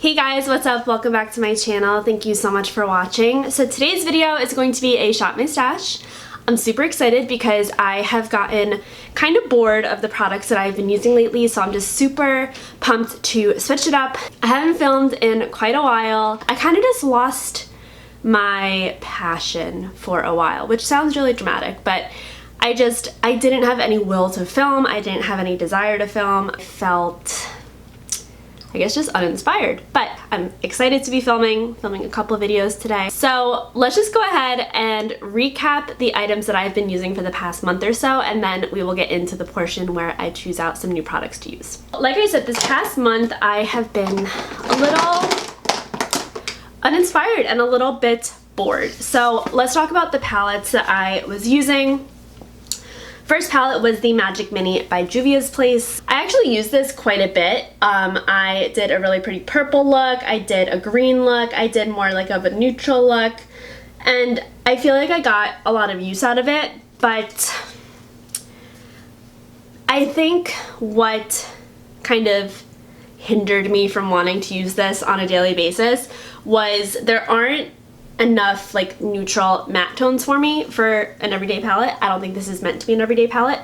Hey guys, what's up? Welcome back to my channel. Thank you so much for watching. So today's video is going to be a Shop My Stash. I'm super excited because I have gotten kind of bored of the products that I've been using lately, so I'm just super pumped to switch it up. I haven't filmed in quite a while. I kind of just lost my passion for a while, which sounds really dramatic, but I didn't have any will to film. I didn't have any desire to film. I felt, I guess, just uninspired, but I'm excited to be filming a couple of videos today. So let's just go ahead and recap the items that I've been using for the past month or so, and then we will get into the portion where I choose out some new products to use. Like I said, this past month I have been a little uninspired and a little bit bored. So let's talk about the palettes that I was using. First palette was the Magic Mini by Juvia's Place. I actually used this quite a bit. I did a really pretty purple look, I did a green look, I did more like of a neutral look, and I feel like I got a lot of use out of it, but I think what kind of hindered me from wanting to use this on a daily basis was there aren't enough like neutral matte tones for me for an everyday palette. I don't think this is meant to be an everyday palette,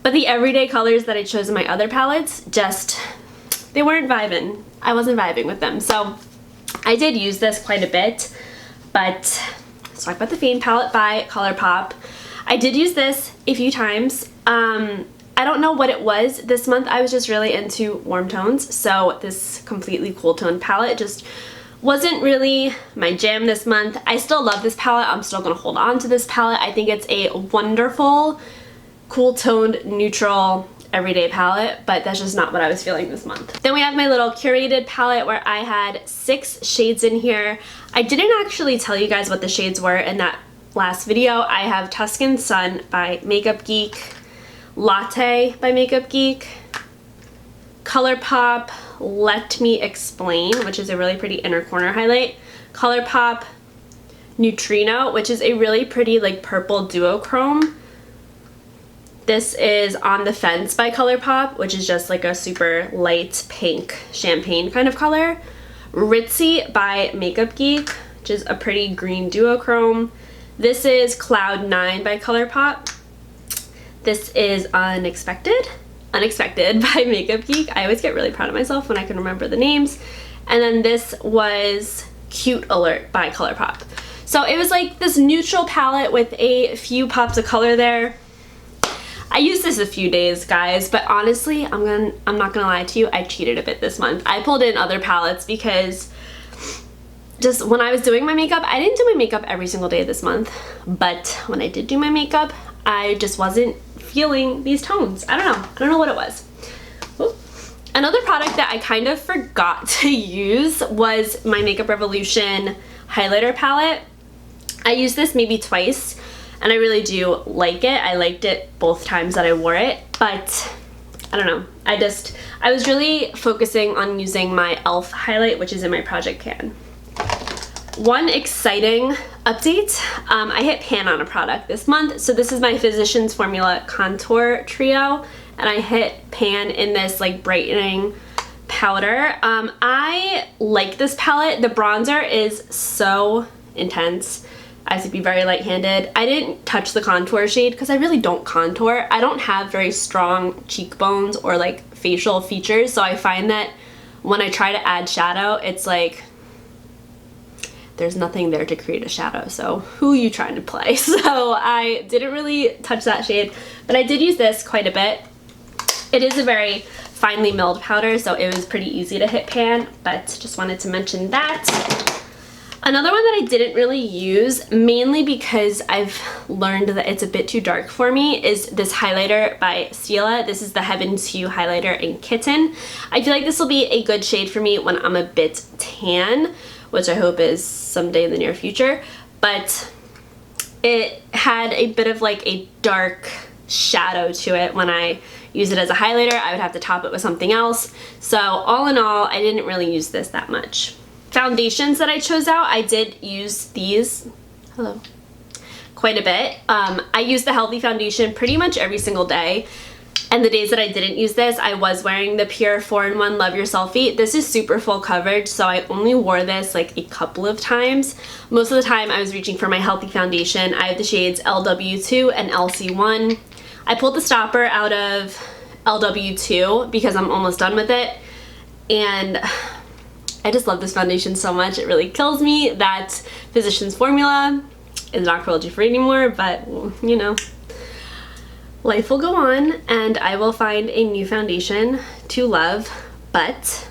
but the everyday colors that I chose in my other palettes they weren't vibing. I wasn't vibing with them, so I did use this quite a bit. But let's talk about the Fame palette by ColourPop. I did use this a few times. I don't know what it was this month. I was just really into warm tones, so this completely cool tone palette just wasn't really my jam this month. I still love this palette. I'm still gonna hold on to this palette. I think it's a wonderful, cool toned, neutral, everyday palette, but that's just not what I was feeling this month. Then we have my little curated palette where I had 6 shades in here. I didn't actually tell you guys what the shades were in that last video. I have Tuscan Sun by Makeup Geek, Latte by Makeup Geek, ColourPop Let Me Explain, which is a really pretty inner corner highlight, ColourPop Neutrino, which is a really pretty like purple duochrome. This is On the Fence by ColourPop, which is just like a super light pink champagne kind of color. Ritzy by Makeup Geek, which is a pretty green duochrome. This is Cloud 9 by ColourPop. This is Unexpected by Makeup Geek. I always get really proud of myself when I can remember the names. And then this was Cute Alert by ColourPop. So it was like this neutral palette with a few pops of color there. I used this a few days, guys, but honestly, I'm not gonna lie to you, I cheated a bit this month. I pulled in other palettes because just when I was doing my makeup, I didn't do my makeup every single day this month, but when I did do my makeup, I just wasn't feeling these tones. I don't know what it was. Ooh. Another product that I kind of forgot to use was my Makeup Revolution highlighter palette. I used this maybe twice and I really do like it. I liked it both times that I wore it, but I don't know. I was really focusing on using my e.l.f. highlight, which is in my project pan. One exciting update, I hit pan on a product this month. So this is my Physicians Formula Contour Trio, and I hit pan in this like brightening powder. I like this palette. The bronzer is so intense. I have to be very light-handed. I didn't touch the contour shade because I really don't contour. I don't have very strong cheekbones or like facial features, so I find that when I try to add shadow, it's like there's nothing there to create a shadow, so who are you trying to play? So I didn't really touch that shade, but I did use this quite a bit. It is a very finely milled powder, so it was pretty easy to hit pan, but just wanted to mention that. Another one that I didn't really use, mainly because I've learned that it's a bit too dark for me, is this highlighter by Stila. This is the Heaven's Hue highlighter in Kitten. I feel like this will be a good shade for me when I'm a bit tan, which I hope is someday in the near future, but it had a bit of like a dark shadow to it. When I use it as a highlighter, I would have to top it with something else. So all in all, I didn't really use this that much. Foundations that I chose out, I did use these, quite a bit. I use the Healthy Foundation pretty much every single day. And the days that I didn't use this, I was wearing the Pure 4-in-1 Love Your Selfie. This is super full coverage, so I only wore this like a couple of times. Most of the time I was reaching for my healthy foundation. I have the shades LW2 and LC1. I pulled the stopper out of LW2 because I'm almost done with it. And I just love this foundation so much. It really kills me that Physicians Formula is not cruelty-free anymore, but you know, life will go on and I will find a new foundation to love, but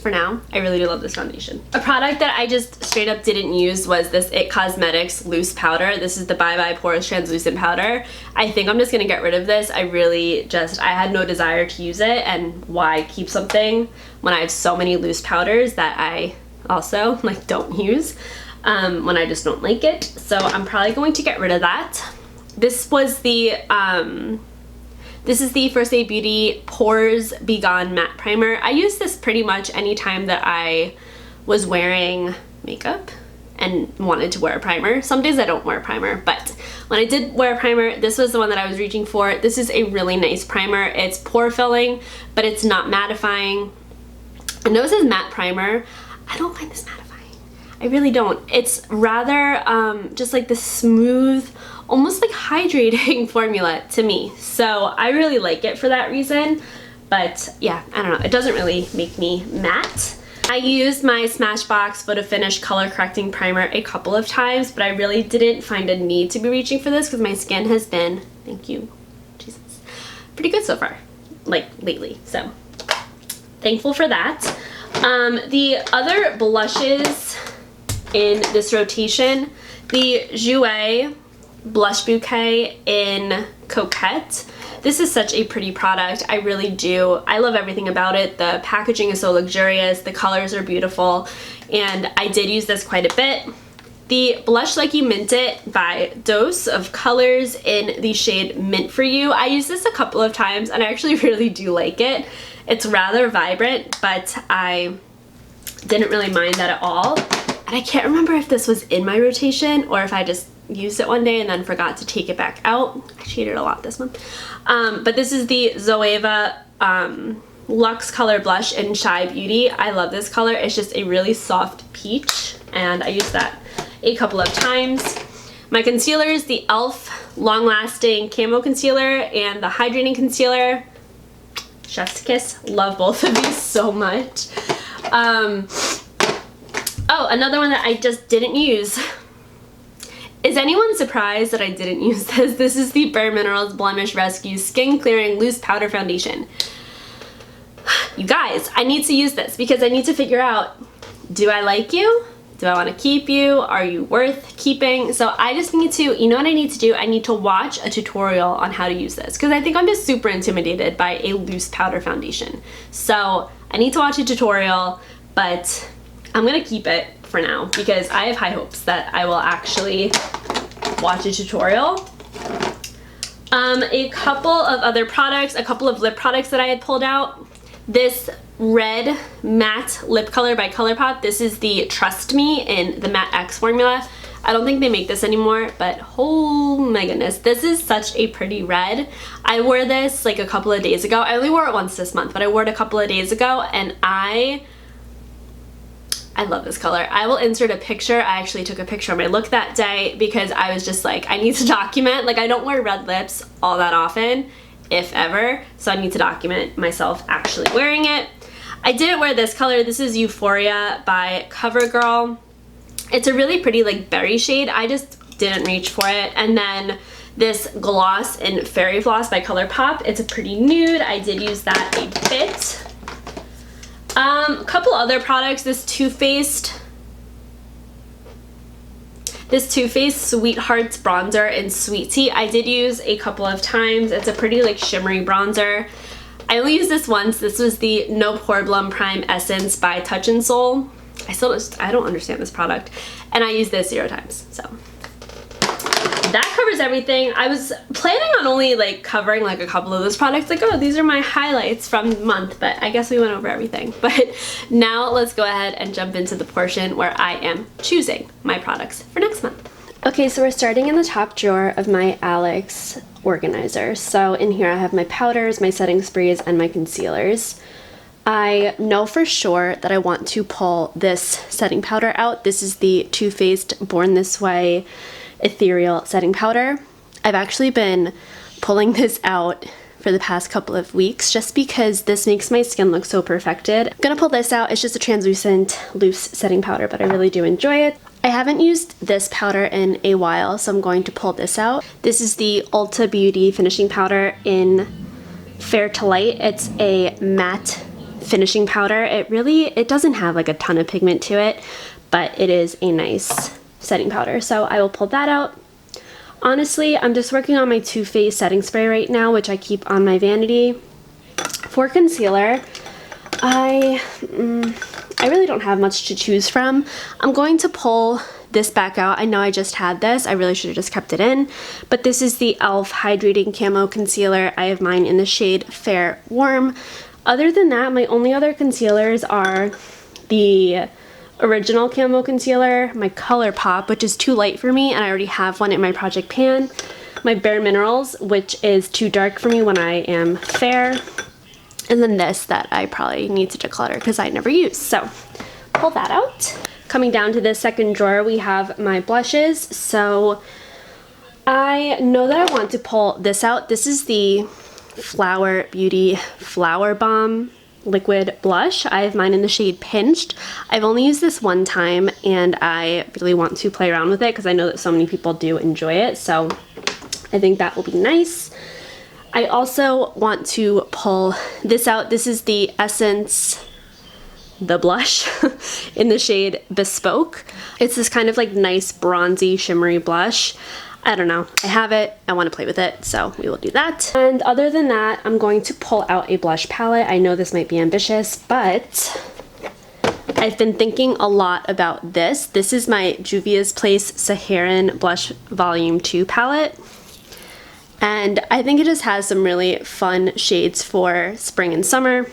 for now, I really do love this foundation. A product that I just straight up didn't use was this IT Cosmetics loose powder. This is the Bye Bye Porous Translucent Powder. I think I'm just gonna get rid of this. I had no desire to use it, and why keep something when I have so many loose powders that I also like don't use when I just don't like it. So I'm probably going to get rid of that. This was the this is the First Aid Beauty Pores Be Gone Matte Primer. I use this pretty much anytime that I was wearing makeup and wanted to wear a primer. Some days I don't wear a primer, but when I did wear a primer, this was the one that I was reaching for. This is a really nice primer. It's pore filling, but it's not mattifying. I know it says matte primer. I don't find this mattifying. I really don't. It's rather just like the smooth, almost like hydrating formula to me. So I really like it for that reason. But yeah, I don't know. It doesn't really make me matte. I used my Smashbox Photo Finish Color Correcting Primer a couple of times, but I really didn't find a need to be reaching for this because my skin has been, thank you, Jesus, pretty good so far, like lately. So thankful for that. The other blushes in this rotation, the Jouer Blush Bouquet in Coquette. This is such a pretty product. I really do. I love everything about it. The packaging is so luxurious. The colors are beautiful. And I did use this quite a bit. The Blush Like You Mint It by Dose of Colors in the shade Mint For You. I used this a couple of times and I actually really do like it. It's rather vibrant, but I didn't really mind that at all. And I can't remember if this was in my rotation or if I just used it one day and then forgot to take it back out. I cheated a lot this month. But this is the Zoeva Luxe Color Blush in Shy Beauty. I love this color. It's just a really soft peach, and I used that a couple of times. My concealers, the e.l.f. Long Lasting Camo Concealer and the Hydrating Concealer. Chef's kiss. Love both of these so much. Oh, another one that I just didn't use. Is anyone surprised that I didn't use this? This is the Bare Minerals Blemish Rescue Skin Clearing Loose Powder Foundation. You guys, I need to use this because I need to figure out, do I like you? Do I want to keep you? Are you worth keeping? So I just need to, you know what I need to do? I need to watch a tutorial on how to use this because I think I'm just super intimidated by a loose powder foundation. So I need to watch a tutorial, but I'm gonna keep it for now because I have high hopes that I will actually watch a tutorial. A couple of other products, a couple of lip products that I had pulled out. This red matte lip color by ColourPop. This is the Trust Me in the Matte X formula. I don't think they make this anymore, but oh my goodness, this is such a pretty red. I wore this like a couple of days ago. I only wore it once this month, but I wore it a couple of days ago and I love this color. I will insert a picture. I actually took a picture of my look that day because I was just like, I need to document. Like, I don't wear red lips all that often, if ever, so I need to document myself actually wearing it. I didn't wear this color. This is Euphoria by CoverGirl. It's a really pretty like berry shade. I just didn't reach for it. And then this gloss in Fairy Floss by ColourPop. It's a pretty nude. I did use that a bit. A couple other products, this Too Faced Sweethearts bronzer in Sweet Tea. I did use a couple of times. It's a pretty like shimmery bronzer. I only used this once. This was the No Problem Prime Essence by Touch in Soul. I don't understand this product. And I used this 0 times, so. That covers everything. I was planning on only like covering like a couple of those products, like, oh, these are my highlights from the month, but I guess we went over everything. But now let's go ahead and jump into the portion where I am choosing my products for next month. Okay, so we're starting in the top drawer of my Alex organizer. So in here I have my powders, my setting sprays, and my concealers. I know for sure that I want to pull this setting powder out. This is the Too Faced Born This Way Ethereal Setting Powder. I've actually been pulling this out for the past couple of weeks just because this makes my skin look so perfected. I'm gonna pull this out. It's just a translucent loose setting powder, but I really do enjoy it. I haven't used this powder in a while, so I'm going to pull this out. This is the Ulta Beauty finishing powder in Fair to Light. It's a matte finishing powder. It doesn't have like a ton of pigment to it, but it is a nice setting powder. So I will pull that out. Honestly, I'm just working on my Too Faced setting spray right now, which I keep on my vanity. For concealer, I really don't have much to choose from. I'm going to pull this back out. I know I just had this. I really should have just kept it in. But this is the e.l.f. Hydrating Camo Concealer. I have mine in the shade Fair Warm. Other than that, my only other concealers are the original Camo Concealer, my Colourpop, which is too light for me, and I already have one in my project pan, my Bare Minerals, which is too dark for me when I am fair, and then this that I probably need to declutter because I never use. So pull that out. Coming down to the second drawer, we have my blushes. So I know that I want to pull this out. This is the Flower Beauty Flower Bomb liquid blush. I have mine in the shade Pinched. I've only used this one time and I really want to play around with it because I know that so many people do enjoy it, so I think that will be nice. I also want to pull this out. This is the Essence the blush in the shade Bespoke. It's this kind of like nice bronzy shimmery blush. I don't know. I have it. I want to play with it, so we will do that. And other than that, I'm going to pull out a blush palette. I know this might be ambitious, but I've been thinking a lot about this. This is my Juvia's Place Saharan Blush Volume 2 palette. And I think it just has some really fun shades for spring and summer.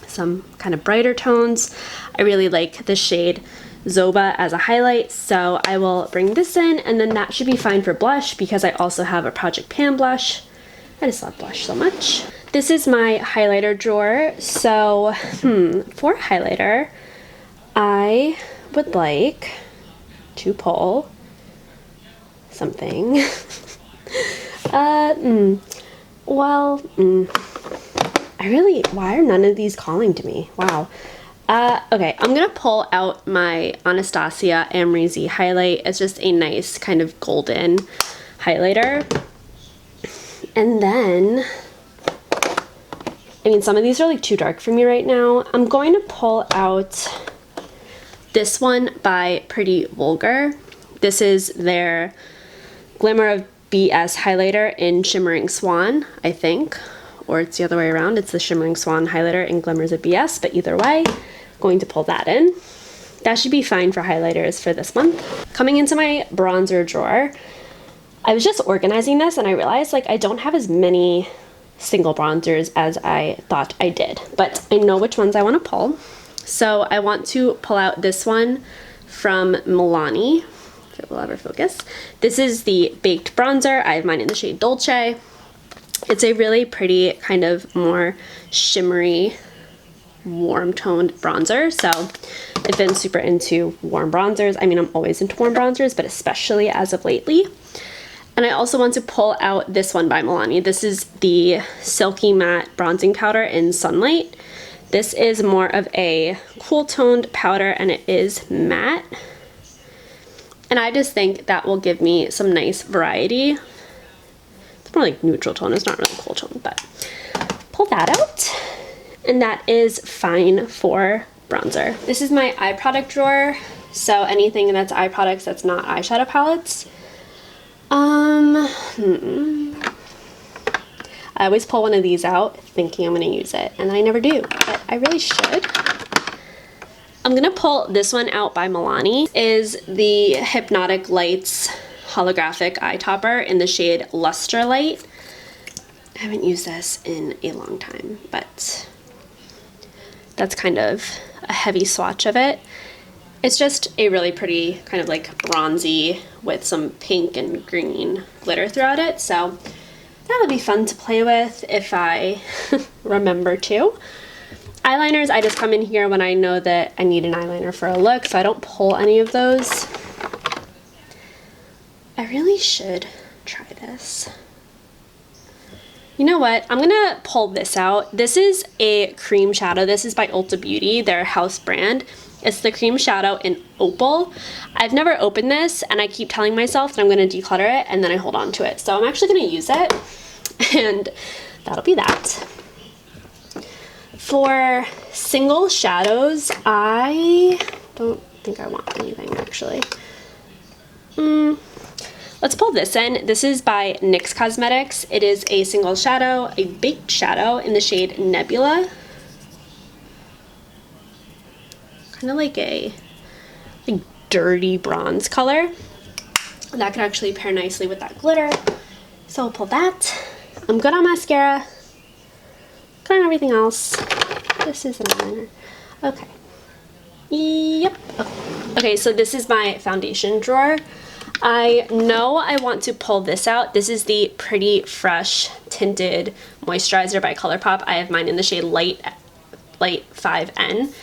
Some kind of brighter tones. I really like the shade Zoba as a highlight, so I will bring this in, and then that should be fine for blush because I also have a Project Pan blush. I just love blush so much. This is my highlighter drawer. So for highlighter, I would like to pull something. Why are none of these calling to me? Wow. Okay, I'm gonna pull out my Anastasia Amrezy highlight. It's just a nice kind of golden highlighter. And then, I mean, some of these are like too dark for me right now. I'm going to pull out this one by Pretty Vulgar. This is their Glimmer of BS highlighter in Shimmering Swan, I think. Or it's the other way around. It's the Shimmering Swan highlighter in Glimmers of BS, but either way, going to pull that in. That should be fine for highlighters for this month. Coming into my bronzer drawer, I was just organizing this and I realized like I don't have as many single bronzers as I thought I did, but I know which ones I want to pull. So I want to pull out this one from Milani, if it will ever focus. This is the Baked Bronzer. I have mine in the shade Dolce. It's a really pretty kind of more shimmery, warm toned bronzer. So I've been super into warm bronzers. I mean, I'm always into warm bronzers, but especially as of lately. And I also want to pull out this one by Milani. This is the Silky Matte Bronzing Powder in Sunlight. This is more of a cool toned powder and it is matte. And I just think that will give me some nice variety. It's more like neutral tone, it's not really cool tone, but pull that out. And that is fine for bronzer. This is my eye product drawer. So anything that's eye products that's not eyeshadow palettes. I always pull one of these out thinking I'm gonna use it, and then I never do, but I really should. I'm gonna pull this one out by Milani. It is the Hypnotic Lights Holographic Eye Topper in the shade Luster Light. I haven't used this in a long time, but that's kind of a heavy swatch of it. It's just a really pretty kind of like bronzy with some pink and green glitter throughout it. So that'll be fun to play with if I remember to. Eyeliners, I just come in here when I know that I need an eyeliner for a look, so I don't pull any of those. I really should try this. You know what? I'm gonna pull this out. This is a cream shadow. This is by Ulta Beauty, their house brand. It's the cream shadow in Opal. I've never opened this, and I keep telling myself that I'm gonna declutter it, and then I hold on to it. So I'm actually gonna use it, and that'll be that. For single shadows, I don't think I want anything actually. Let's pull this in. This is by NYX Cosmetics. It is a single shadow, a baked shadow in the shade Nebula. Kind of like a dirty bronze color. That could actually pair nicely with that glitter. So I'll pull that. I'm good on mascara. Good on everything else. This is an eyeliner. Okay. Yep. Okay, so this is my foundation drawer. I know I want to pull this out. This is the Pretty Fresh Tinted Moisturizer by ColourPop. I have mine in the shade Light 5N.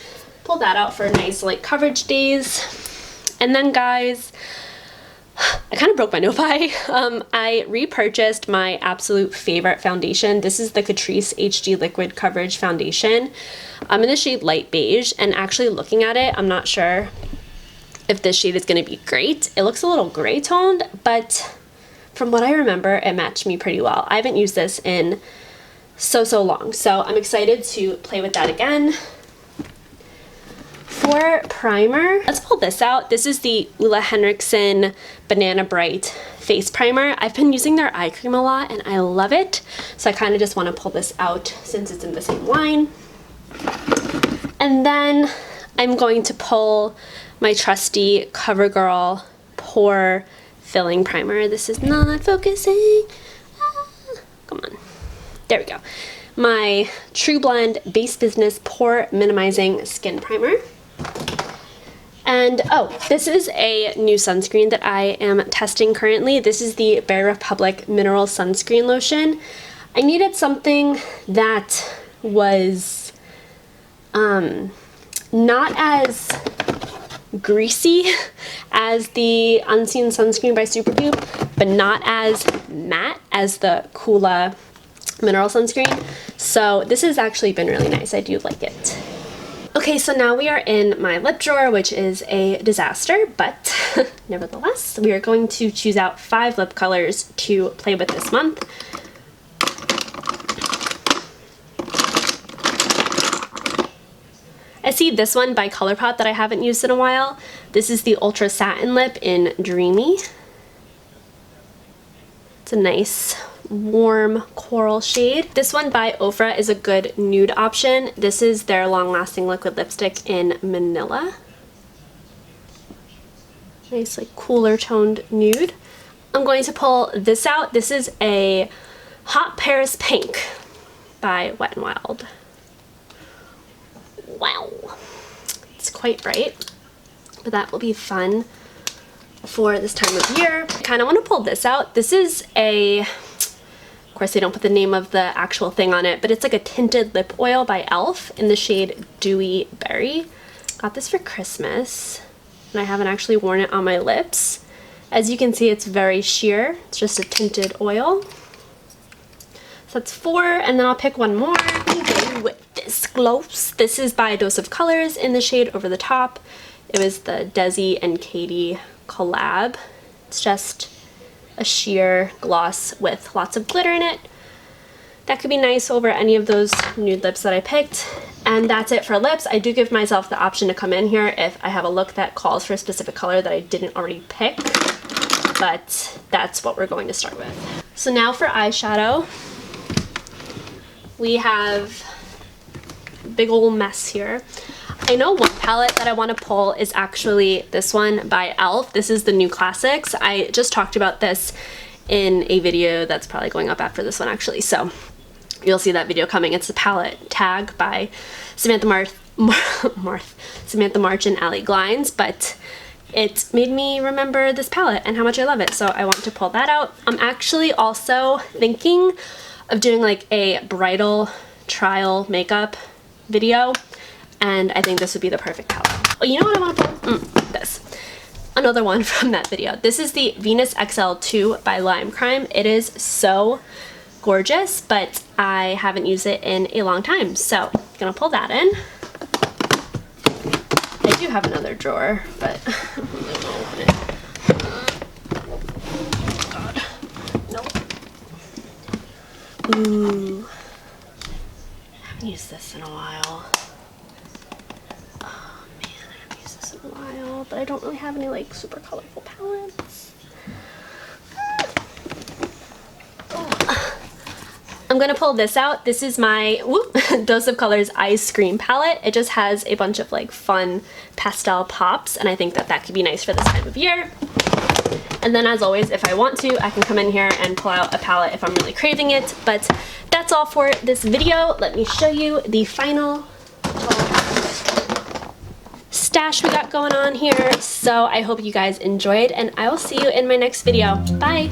Pull that out for nice light coverage days. And then guys, I kind of broke my notepad. I repurchased my absolute favorite foundation. This is the Catrice HD Liquid Coverage Foundation. I'm in the shade Light Beige, and actually looking at it, I'm not sure if this shade is going to be great. It looks a little gray toned, but from what I remember, it matched me pretty well. I haven't used this in so long, so I'm excited to play with that again. For primer, let's pull this out. This is the Ole Henriksen Banana Bright Face Primer. I've been using their eye cream a lot and I love it. So I kind of just want to pull this out since it's in the same line. And then I'm going to pull my trusty CoverGirl Pore Filling Primer. This is not focusing. Come on. There we go. My True Blend Base Business Pore Minimizing Skin Primer. And oh, this is a new sunscreen that I am testing currently. This is the Bare Republic Mineral Sunscreen Lotion. I needed something that was not as greasy as the Unseen Sunscreen by Supergoop, but not as matte as the Coola Mineral Sunscreen. So this has actually been really nice. I do like it. Okay, so now we are in my lip drawer, which is a disaster, but nevertheless, we are going to choose out 5 lip colors to play with this month. I see this one by ColourPop that I haven't used in a while. This is the Ultra Satin Lip in Dreamy. It's a nice warm coral shade. This one by Ofra is a good nude option. This is their long-lasting liquid lipstick in Manila. Nice like cooler toned nude. I'm going to pull this out. This is a Hot Paris Pink by Wet n Wild. Wow, it's quite bright, but that will be fun for this time of year. I kind of want to pull this out. This is a, of course they don't put the name of the actual thing on it, but it's like a tinted lip oil by e.l.f. in the shade Dewy Berry. Got this for Christmas, and I haven't actually worn it on my lips. As you can see, it's very sheer. It's just a tinted oil. So that's 4, and then I'll pick one more. With this gloss. This is by Dose of Colors in the shade Over the Top. It was the Desi and Katie collab. It's just a sheer gloss with lots of glitter in it. That could be nice over any of those nude lips that I picked. And that's it for lips. I do give myself the option to come in here if I have a look that calls for a specific color that I didn't already pick. But that's what we're going to start with. So now for eyeshadow. We have a big old mess here. I know one palette that I want to pull is actually this one by e.l.f. This is the New Classics. I just talked about this in a video that's probably going up after this one actually, so you'll see that video coming. It's the palette Tag by Samantha March and Allie Glines, but it made me remember this palette and how much I love it, so I want to pull that out. I'm actually also thinking of doing like a bridal trial makeup video, and I think this would be the perfect palette. Oh, you know what I want to pull? This. Another one from that video. This is the Venus XL2 by Lime Crime. It is so gorgeous, but I haven't used it in a long time, so I'm gonna pull that in. I do have another drawer, but I don't really want to open it. Oh god. Nope. Ooh. I haven't used this in a while. Oh man, I haven't used this in a while, but I don't really have any like super colorful palettes. I'm gonna pull this out. This is my Dose of Colors Ice Cream palette. It just has a bunch of like fun pastel pops, and I think that that could be nice for this time of year. And then as always, if I want to, I can come in here and pull out a palette if I'm really craving it. But that's all for this video. Let me show you the final stash we got going on here. So I hope you guys enjoyed, and I will see you in my next video. Bye!